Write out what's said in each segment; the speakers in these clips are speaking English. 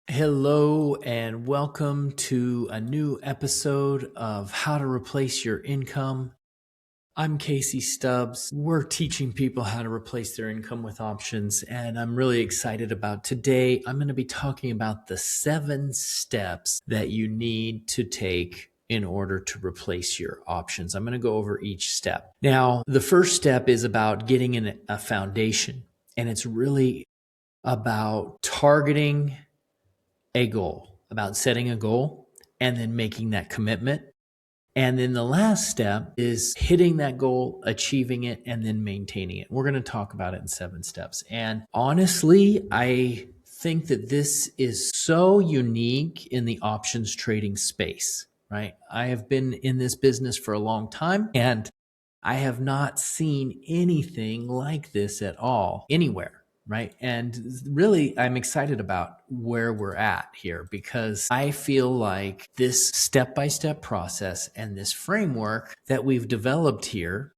Hello and welcome to a new episode of How to Replace Your Income. I'm Casey Stubbs. We're teaching people how to replace their income with options, and I'm really excited about today. I'm going to be talking about the 7 steps that you need to take in order to replace your options. I'm going to go over each step. Now, the first step is about getting a foundation, and it's really about targeting a goal, about setting a goal and then making that commitment. And then the last step is hitting that goal, achieving it, and then maintaining it. We're going to talk about it in 7 steps. And honestly, I think that this is so unique in the options trading space, right? I have been in this business for a long time and I have not seen anything like this at all anywhere. Right. And really, I'm excited about where we're at here because I feel like this step by step process and this framework that we've developed here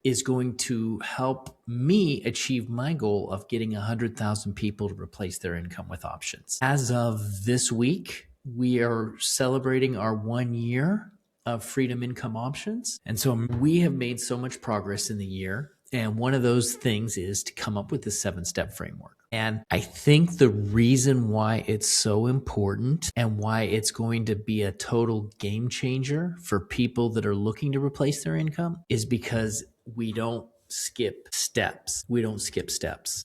is going to help me achieve my goal of getting 100,000 people to replace their income with options. As of this week, we are celebrating our 1 year of Freedom Income Options. And so we have made so much progress in the year. And one of those things is to come up with the 7-step framework. And I think the reason why it's so important and why it's going to be a total game changer for people that are looking to replace their income is because we don't skip steps. We don't skip steps.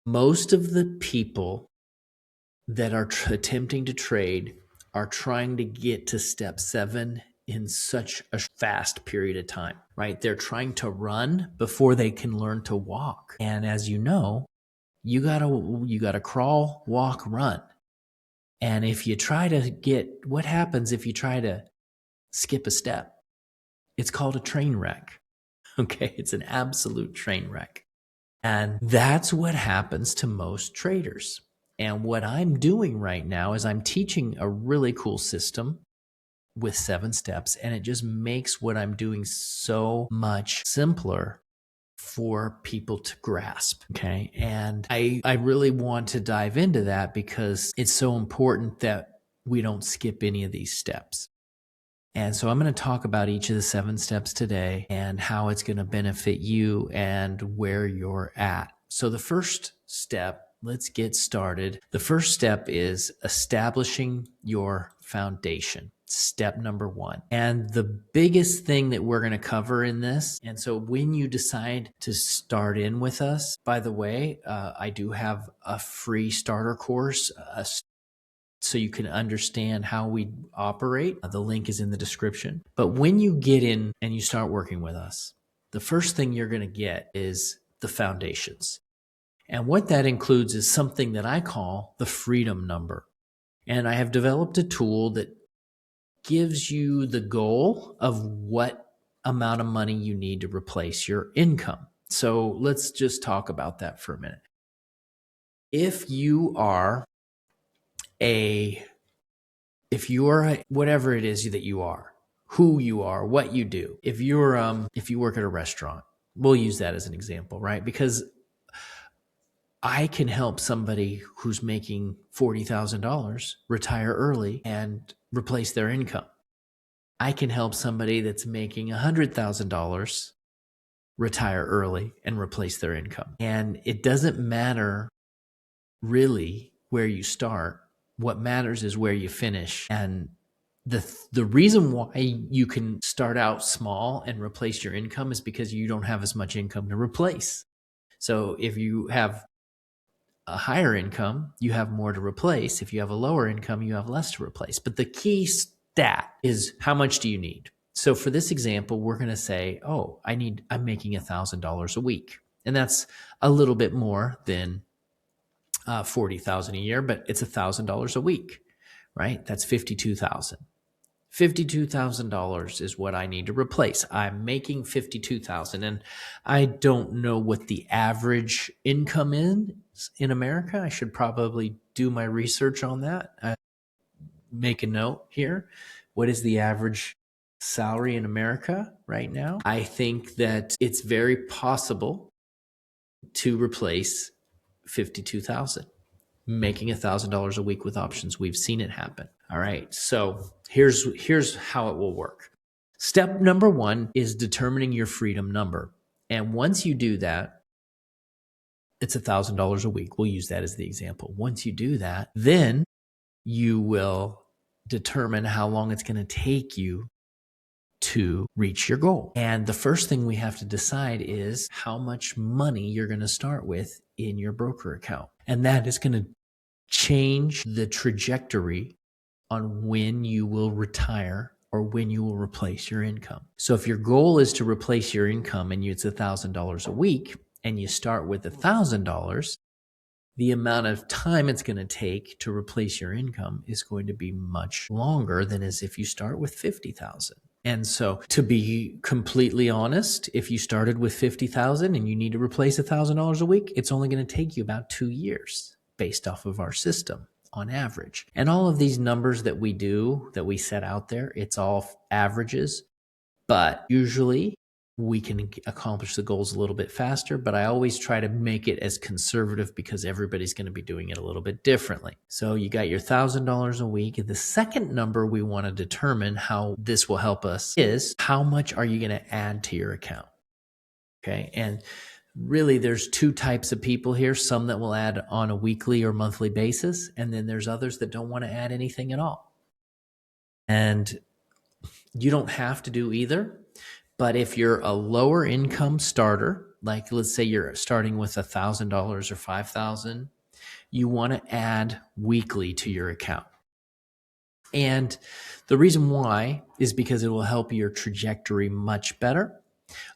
Most of the people that are attempting to trade are trying to get to step 7 in such a fast period of time, right? They're trying to run before they can learn to walk. And as you know, you gotta crawl, walk, run. And if you try to what happens if you try to skip a step? It's called a train wreck. Okay, it's an absolute train wreck. And that's what happens to most traders. And what I'm doing right now is I'm teaching a really cool system with 7 steps, and it just makes what I'm doing so much simpler for people to grasp. Okay. And I really want to dive into that because it's so important that we don't skip any of these steps. And so I'm going to talk about each of the 7 steps today and how it's going to benefit you and where you're at. So the first step, let's get started. The first step is establishing your foundation. Step number 1. And the biggest thing that we're going to cover in this, and so when you decide to start in with us, by the way, I do have a free starter course, so you can understand how we operate. The link is in the description. But when you get in and you start working with us, the first thing you're going to get is the foundations. And what that includes is something that I call the freedom number. And I have developed a tool that gives you the goal of what amount of money you need to replace your income. So let's just talk about that for a minute. If you are whatever it is that you are, who you are, what you do. If you work at a restaurant, we'll use that as an example, right? Because I can help somebody who's making $40,000 retire early and replace their income. I can help somebody that's making $100,000 retire early and replace their income. And it doesn't matter really where you start. What matters is where you finish. And the reason why you can start out small and replace your income is because you don't have as much income to replace. So if you have a higher income, you have more to replace. If you have a lower income, you have less to replace. But the key stat is how much do you need? So for this example, we're going to say, I'm making $1,000 a week. And that's a little bit more than 40,000 a year, but it's $1,000 a week, right? That's 52,000. $52,000 is what I need to replace. I'm making 52,000, and I don't know what the average income is in America. I should probably do my research on that. Make a note here. What is the average salary in America right now? I think that it's very possible to replace 52,000. making $1,000 a week with options. We've seen it happen. All right. So here's how it will work. Step number 1 is determining your freedom number. And once you do that, it's $1,000 a week. We'll use that as the example. Once you do that, then you will determine how long it's going to take you to reach your goal. And the first thing we have to decide is how much money you're going to start with in your broker account. And that is going to change the trajectory on when you will retire or when you will replace your income. So if your goal is to replace your income and it's $1,000 a week and you start with $1,000, the amount of time it's going to take to replace your income is going to be much longer than as if you start with 50,000. And so to be completely honest, if you started with 50,000 and you need to replace $1,000 a week, it's only going to take you about 2 years based off of our system on average. And all of these numbers that we set out there, it's all averages, but usually we can accomplish the goals a little bit faster, but I always try to make it as conservative because everybody's going to be doing it a little bit differently. So you got your $1,000 a week. And the second number we want to determine how this will help us is how much are you going to add to your account? Okay. And really there's 2 types of people here, some that will add on a weekly or monthly basis. And then there's others that don't want to add anything at all. And you don't have to do either. But if you're a lower income starter, like let's say you're starting with $1,000 or $5,000, you want to add weekly to your account. And the reason why is because it will help your trajectory much better.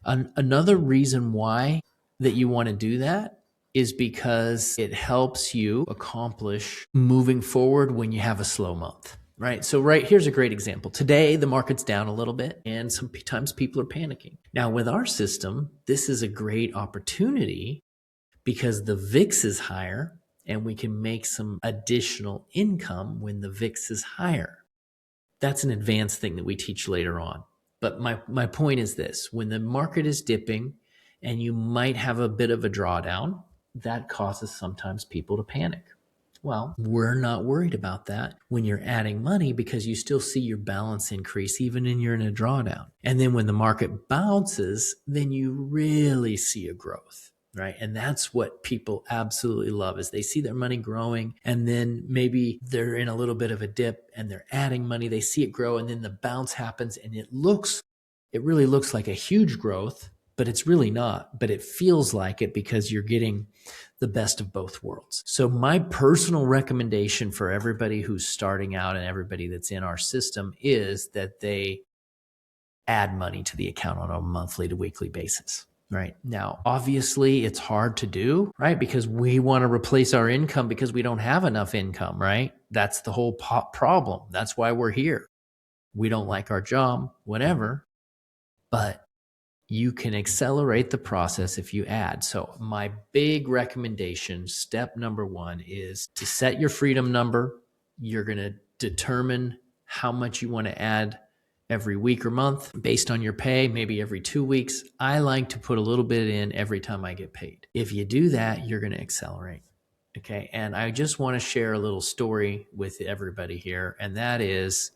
Another reason why that you want to do that is because it helps you accomplish moving forward when you have a slow month. Right. So here's a great example. Today, the market's down a little bit and sometimes people are panicking. Now with our system, this is a great opportunity because the VIX is higher and we can make some additional income when the VIX is higher. That's an advanced thing that we teach later on. But my point is this: when the market is dipping and you might have a bit of a drawdown, that causes sometimes people to panic. Well, we're not worried about that when you're adding money because you still see your balance increase even when you're in a drawdown. And then when the market bounces, then you really see a growth, right? And that's what people absolutely love is they see their money growing and then maybe they're in a little bit of a dip and they're adding money, they see it grow and then the bounce happens and it really looks like a huge growth, but it's really not, but it feels like it because you're getting the best of both worlds. So my personal recommendation for everybody who's starting out and everybody that's in our system is that they add money to the account on a monthly to weekly basis. Right. Now, obviously it's hard to do, right? Because we want to replace our income because we don't have enough income, right? That's the whole problem. That's why we're here. We don't like our job, whatever, but you can accelerate the process if you add. So my big recommendation, step number 1 is to set your freedom number. You're going to determine how much you want to add every week or month based on your pay, maybe every 2 weeks. I like to put a little bit in every time I get paid. If you do that, you're going to accelerate. Okay. And I just want to share a little story with everybody here. And that is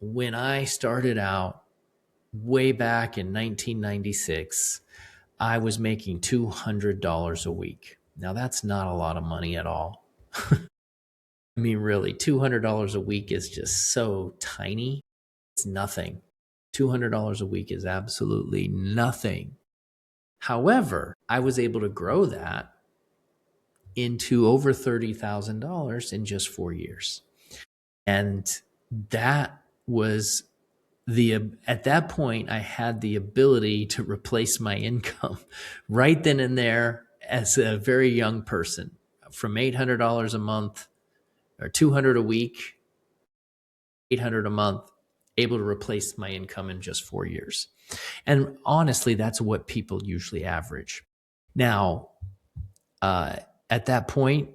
when I started out, way back in 1996, I was making $200 a week. Now, that's not a lot of money at all. I mean, really, $200 a week is just so tiny. It's nothing. $200 a week is absolutely nothing. However, I was able to grow that into over $30,000 in just 4 years. And that was at that point, I had the ability to replace my income right then and there as a very young person from $800 a month or $200 a week, $800 a month, able to replace my income in just 4 years. And honestly, that's what people usually average. Now, at that point,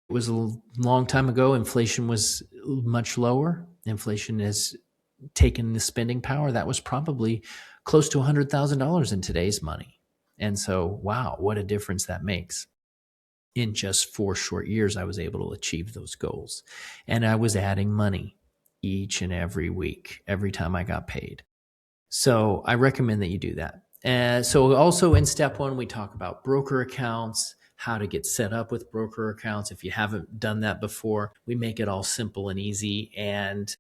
it was a long time ago. Inflation was much lower. Inflation has taken the spending power. That was probably close to $100,000 in today's money. And so, wow, what a difference that makes. in just 4 short years, I was able to achieve those goals. And I was adding money each and every week, every time I got paid. So I recommend that you do that. And so also in step 1, we talk about broker accounts, how to get set up with broker accounts. If you haven't done that before, we make it all simple and easy. And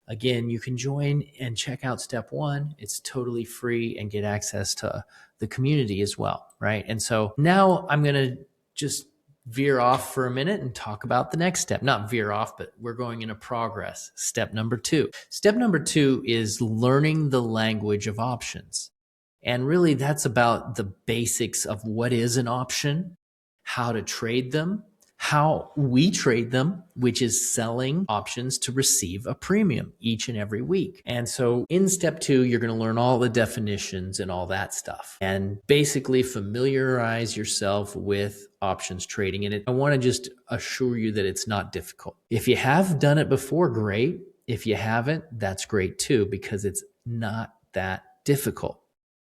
again, you can join and check out step 1. It's totally free and get access to the community as well, right? And so now I'm going to just veer off for a minute and talk about the next step. Not veer off, but we're going into progress. Step number 2. Step number 2 is learning the language of options. And really that's about the basics of what is an option, how to trade them, how we trade them, which is selling options to receive a premium each and every week. And so in step 2, you're going to learn all the definitions and all that stuff and basically familiarize yourself with options trading. And I want to just assure you that it's not difficult. If you have done it before, great. If you haven't, that's great too, because it's not that difficult.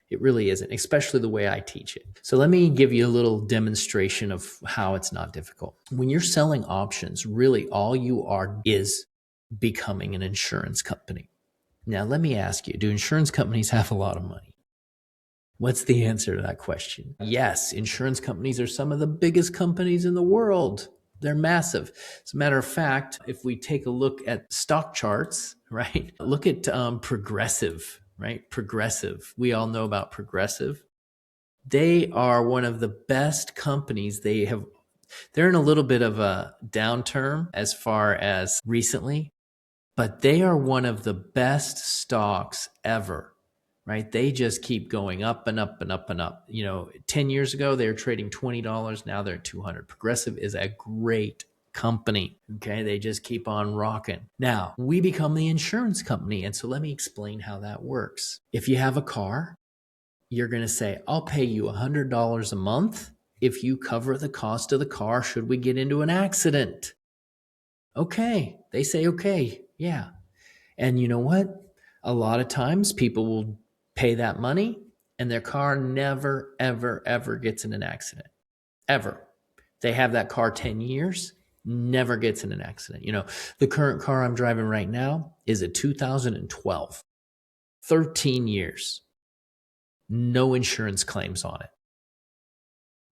It really isn't, especially the way I teach it. So let me give you a little demonstration of how it's not difficult. When you're selling options, really all you are is becoming an insurance company. Now, let me ask you, do insurance companies have a lot of money? What's the answer to that question? Yes, insurance companies are some of the biggest companies in the world. They're massive. As a matter of fact, if we take a look at stock charts, right? Look at Progressive, right? Progressive. We all know about Progressive. They are one of the best companies. They're in a little bit of a downturn as far as recently, but they are one of the best stocks ever, right? They just keep going up and up and up and up. 10 years ago, they were trading $20. Now they're $200. Progressive is a great company. Okay. They just keep on rocking. Now we become the insurance company. And so let me explain how that works. If you have a car, you're going to say, I'll pay you $100 a month if you cover the cost of the car should we get into an accident. Okay. They say, okay. Yeah. And you know what? A lot of times people will pay that money and their car never, ever, ever gets in an accident. Ever. They have that car 10 years, never gets in an accident. The current car I'm driving right now is a 2012. 13 years. No insurance claims on it.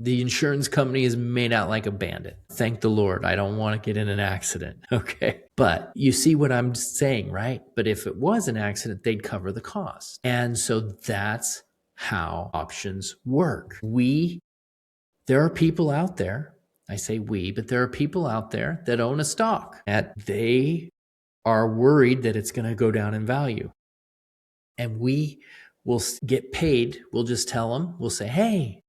The insurance company is made out like a bandit. Thank the Lord. I don't want to get in an accident. Okay. But you see what I'm saying, right? But if it was an accident, they'd cover the cost. And so that's how options work. There are people out there, I say we, but there are people out there that own a stock and they are worried that it's going to go down in value. And we will get paid. We'll just tell them, we'll say, hey,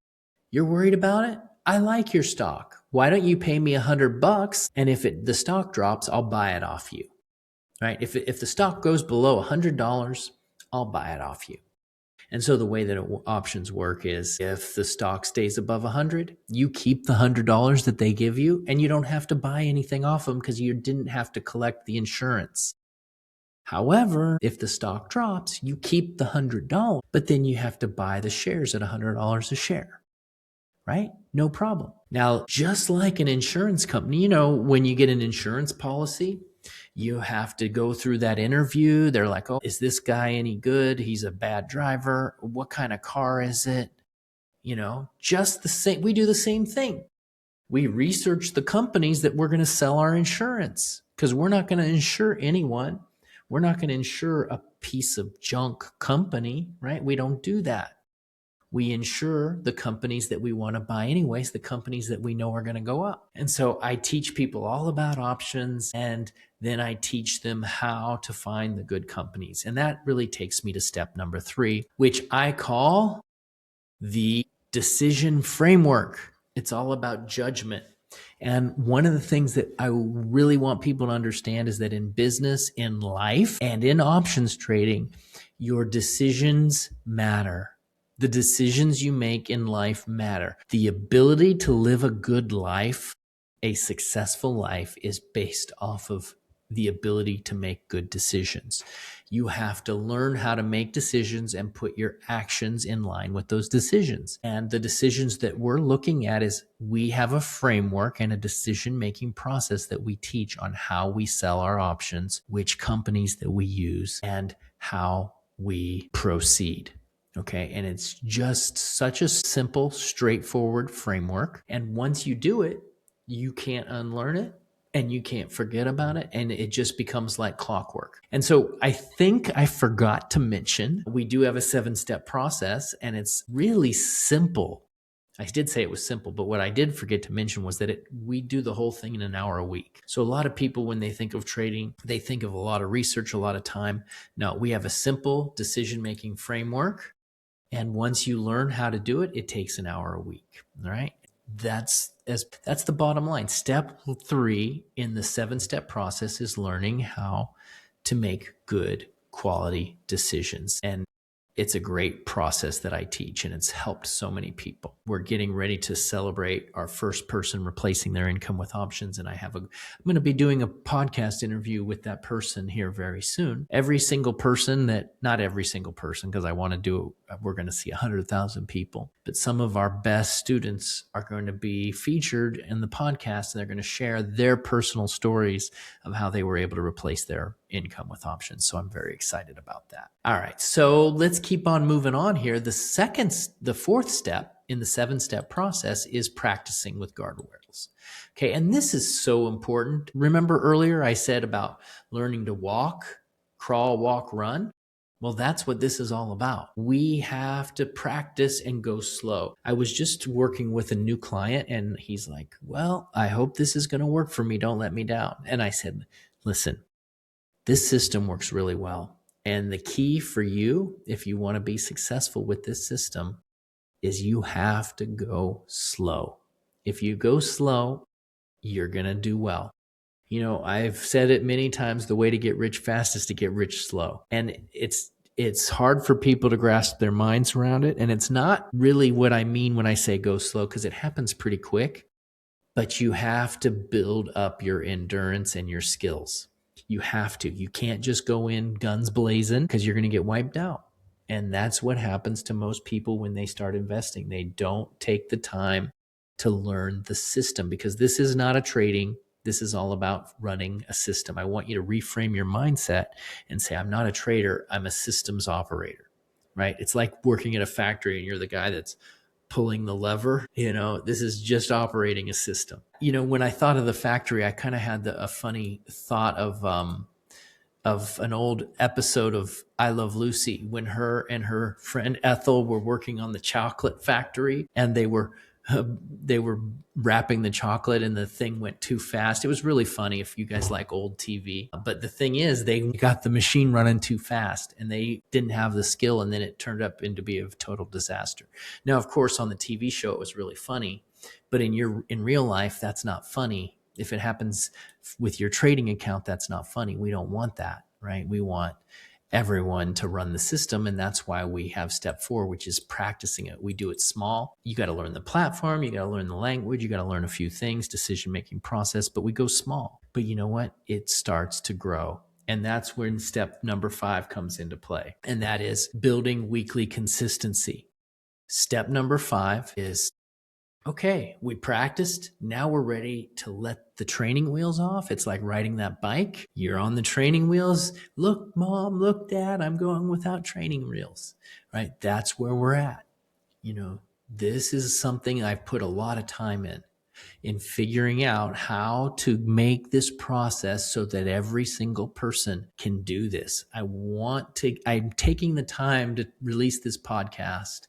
you're worried about it? I like your stock. Why don't you pay me $100? And if the stock drops, I'll buy it off you, right? If the stock goes below $100, I'll buy it off you. And so the way that options work is if the stock stays above 100, you keep the $100 that they give you and you don't have to buy anything off them because you didn't have to collect the insurance. However, if the stock drops, you keep the $100, but then you have to buy the shares at $100 a share, right? No problem. Now, just like an insurance company, when you get an insurance policy, you have to go through that interview. They're like, oh, is this guy any good? He's a bad driver. What kind of car is it? Just the same. We do the same thing. We research the companies that we're going to sell our insurance because we're not going to insure anyone. We're not going to insure a piece of junk company, right? We don't do that. We insure the companies that we want to buy anyways, the companies that we know are going to go up. And so I teach people all about options, and then I teach them how to find the good companies. And that really takes me to step number 3, which I call the decision framework. It's all about judgment. And one of the things that I really want people to understand is that in business, in life, and in options trading, your decisions matter. The decisions you make in life matter. The ability to live a good life, a successful life, is based off of the ability to make good decisions. You have to learn how to make decisions and put your actions in line with those decisions. And the decisions that we're looking at is we have a framework and a decision-making process that we teach on how we sell our options, which companies that we use, and how we proceed. Okay. And it's just such a simple, straightforward framework. And once you do it, you can't unlearn it and you can't forget about it. And it just becomes like clockwork. And so I think I forgot to mention, we do have a 7-step process and it's really simple. I did say it was simple, but what I did forget to mention was that we do the whole thing in an hour a week. So a lot of people, when they think of trading, they think of a lot of research, a lot of time. No, we have a simple decision-making framework. And once you learn how to do it, it takes an hour a week. All right. That's the bottom line. Step 3 in the 7-step process is learning how to make good quality decisions. And it's a great process that I teach, and it's helped so many people. We're getting ready to celebrate our first person replacing their income with options. And I'm going to be doing a podcast interview with that person here very soon. Every single person not every single person, because we're going to see 100,000 people, but some of our best students are going to be featured in the podcast, and they're going to share their personal stories of how they were able to replace their income with options. So I'm very excited about that. All right. So let's keep on moving on here. The 4th step in the 7-step process is practicing with guardrails. Okay. And this is so important. Remember earlier I said about learning to walk, crawl, walk, run? Well, that's what this is all about. We have to practice and go slow. I was just working with a new client and he's like, well, I hope this is going to work for me. Don't let me down. And I said, listen, this system works really well. And the key for you, if you want to be successful with this system, is you have to go slow. If you go slow, you're going to do well. You know, I've said it many times, the way to get rich fast is to get rich slow. And it's hard for people to grasp their minds around it. And it's not really what I mean when I say go slow, because it happens pretty quick. But you have to build up your endurance and your skills. You have to. You can't just go in guns blazing, because you're going to get wiped out. And that's what happens to most people when they start investing. They don't take the time to learn the system, because this is not a trading. This is all about running a system. I want you to reframe your mindset and say, I'm not a trader. I'm a systems operator, right? It's like working at a factory and you're the guy that's pulling the lever. This is just operating a system. When I thought of the factory, I kind of had a funny thought of an old episode of I Love Lucy, when her and her friend Ethel were working on the chocolate factory, and they were wrapping the chocolate and the thing went too fast. It was really funny if you guys like old TV. But the thing is, they got the machine running too fast and they didn't have the skill, and then it turned up into be a total disaster. Now, of course, on the TV show, it was really funny, but in real life, that's not funny. If it happens with your trading account, that's not funny. We don't want that, right? We want everyone to run the system. And that's why we have step 4, which is practicing it. We do it small. You got to learn the platform. You got to learn the language. You got to learn a few things, decision-making process, but we go small. But you know what? It starts to grow. And that's when step number 5 comes into play. And that is building weekly consistency. Step number 5 is, okay, we practiced. Now we're ready to let the training wheels off. It's like riding that bike. You're on the training wheels. Look, Mom, look, Dad, I'm going without training wheels, right? That's where we're at. This is something I've put a lot of time in figuring out how to make this process so that every single person can do this. I'm taking the time to release this podcast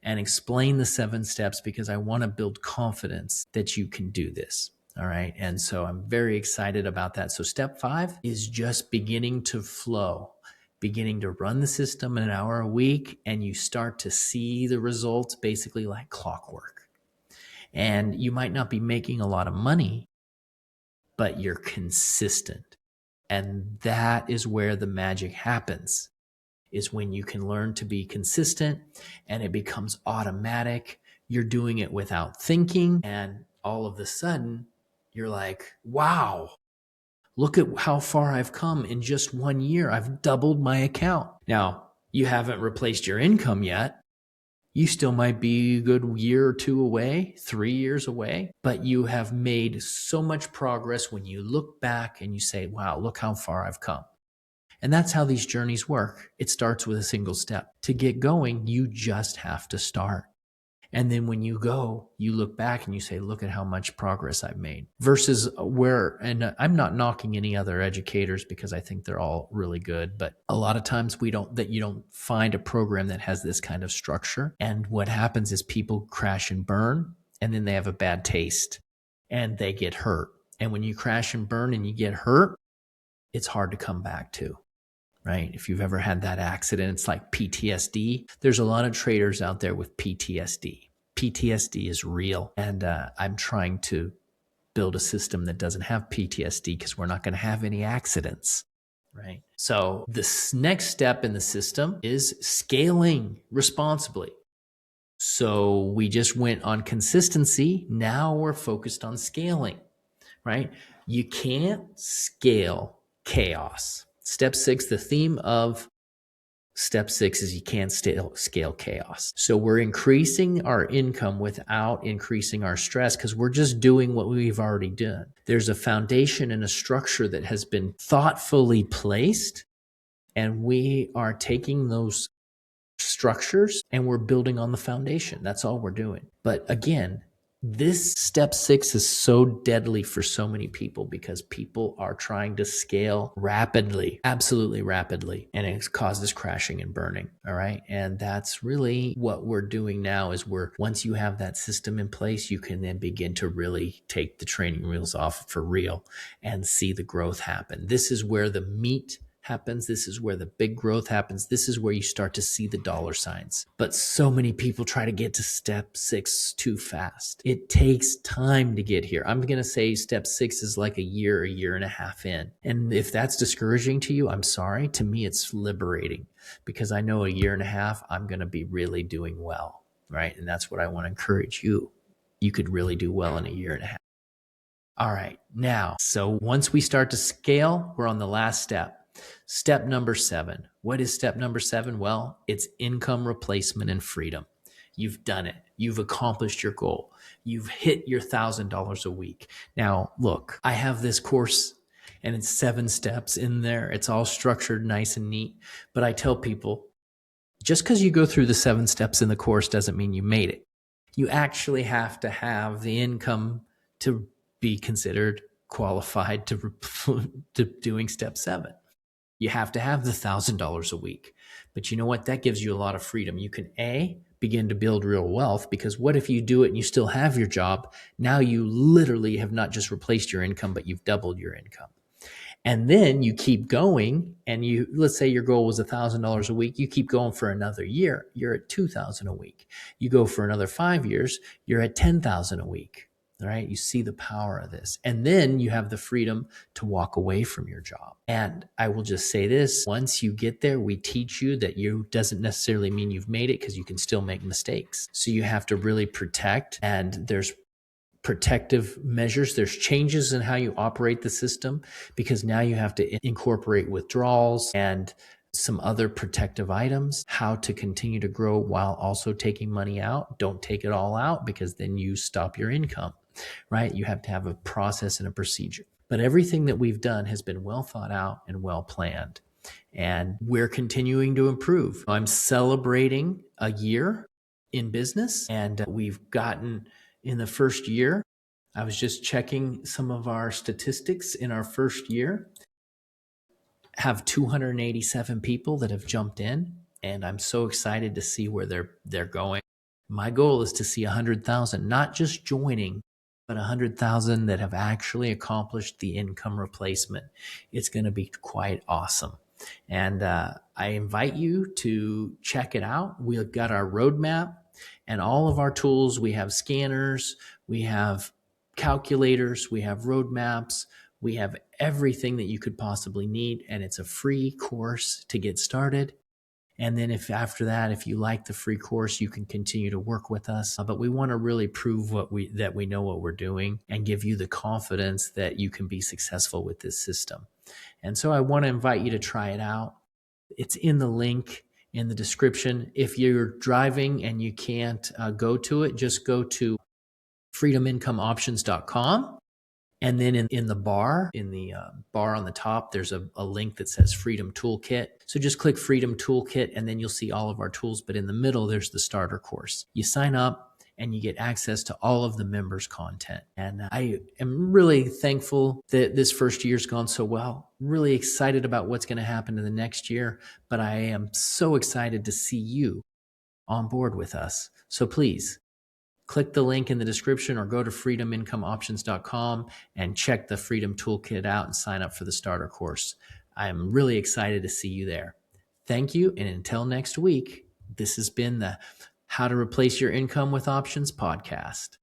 and explain the 7 steps, because I want to build confidence that you can do this. All right. And so I'm very excited about that. So step 5 is just beginning to flow, beginning to run the system in an hour a week, and you start to see the results basically like clockwork. And you might not be making a lot of money, but you're consistent. And that is where the magic happens, is when you can learn to be consistent and it becomes automatic. You're doing it without thinking. And all of a sudden you're like, wow, Look at how far I've come in just 1 year. I've doubled my account. Now, you haven't replaced your income yet. You still might be a good year or two away, 3 years away, but you have made so much progress when you look back and you say, wow, look how far I've come. And that's how these journeys work. It starts with a single step. To get going, you just have to start. And then when you go, you look back and you say, look at how much progress I've made versus and I'm not knocking any other educators because I think they're all really good. But a lot of times you don't find a program that has this kind of structure. And what happens is people crash and burn, and then they have a bad taste and they get hurt. And when you crash and burn and you get hurt, it's hard to come back to. Right? If you've ever had that accident, it's like PTSD. There's a lot of traders out there with PTSD. PTSD is real. And I'm trying to build a system that doesn't have PTSD because we're not going to have any accidents. Right? So this next step in the system is scaling responsibly. So we just went on consistency. Now we're focused on scaling. Right? You can't scale chaos. Step 6, the theme of step 6 is you can't scale chaos. So we're increasing our income without increasing our stress because we're just doing what we've already done. There's a foundation and a structure that has been thoughtfully placed, and we are taking those structures and we're building on the foundation. That's all we're doing. But again, this step 6 is so deadly for so many people because people are trying to scale rapidly, absolutely rapidly, and it causes crashing and burning. All right. And that's really what we're doing now is once you have that system in place, you can then begin to really take the training wheels off for real and see the growth happen. This is where the meat happens. This is where the big growth happens. This is where you start to see the dollar signs. But so many people try to get to step 6 too fast. It takes time to get here. I'm going to say step 6 is like a year and a half in. And if that's discouraging to you, I'm sorry. To me, it's liberating because I know a year and a half, I'm going to be really doing well. Right. And that's what I want to encourage you. You could really do well in a year and a half. All right. Now, so once we start to scale, we're on the last step. Step number 7. What is step number 7? Well, it's income replacement and freedom. You've done it. You've accomplished your goal. You've hit your $1,000 a week. Now, look, I have this course and it's 7 steps in there. It's all structured nice and neat. But I tell people, just because you go through the 7 steps in the course doesn't mean you made it. You actually have to have the income to be considered qualified to doing step 7. You have to have the $1,000 a week. But you know what? That gives you a lot of freedom. You can begin to build real wealth, because what if you do it and you still have your job? Now you literally have not just replaced your income, but you've doubled your income. And then you keep going, and let's say your goal was $1,000 a week. You keep going for another year, you're at $2,000 a week. You go for another 5 years, you're at $10,000 a week. All right. You see the power of this. And then you have the freedom to walk away from your job. And I will just say this, once you get there, we teach you that you doesn't necessarily mean you've made it, because you can still make mistakes. So you have to really protect, and there's protective measures. There's changes in how you operate the system, because now you have to incorporate withdrawals and some other protective items, how to continue to grow while also taking money out. Don't take it all out, because then you stop your income, right? You have to have a process and a procedure. But everything that we've done has been well thought out and well planned. And we're continuing to improve. I'm celebrating a year in business, and we've gotten, in the first year, I was just checking some of our statistics in our first year, have 287 people that have jumped in, and I'm so excited to see where they're going. My goal is to see 100,000, not just joining, but 100,000 that have actually accomplished the income replacement. It's going to be quite awesome. And I invite you to check it out. We've got our roadmap and all of our tools. We have scanners, we have calculators, we have roadmaps, we have everything that you could possibly need. And it's a free course to get started. And then if after that, if you like the free course, you can continue to work with us. But we want to really prove that we know what we're doing and give you the confidence that you can be successful with this system. And so I want to invite you to try it out. It's in the link in the description. If you're driving and you can't go to it, just go to freedomincomeoptions.com. And then in the bar on the top, there's a link that says Freedom Toolkit. So just click Freedom Toolkit, and then you'll see all of our tools. But in the middle, there's the starter course. You sign up, and you get access to all of the members' content. And I am really thankful that this first year's gone so well. Really excited about what's going to happen in the next year. But I am so excited to see you on board with us. So please, click the link in the description or go to freedomincomeoptions.com and check the Freedom Toolkit out and sign up for the starter course. I'm really excited to see you there. Thank you. And until next week, this has been the How to Replace Your Income with Options podcast.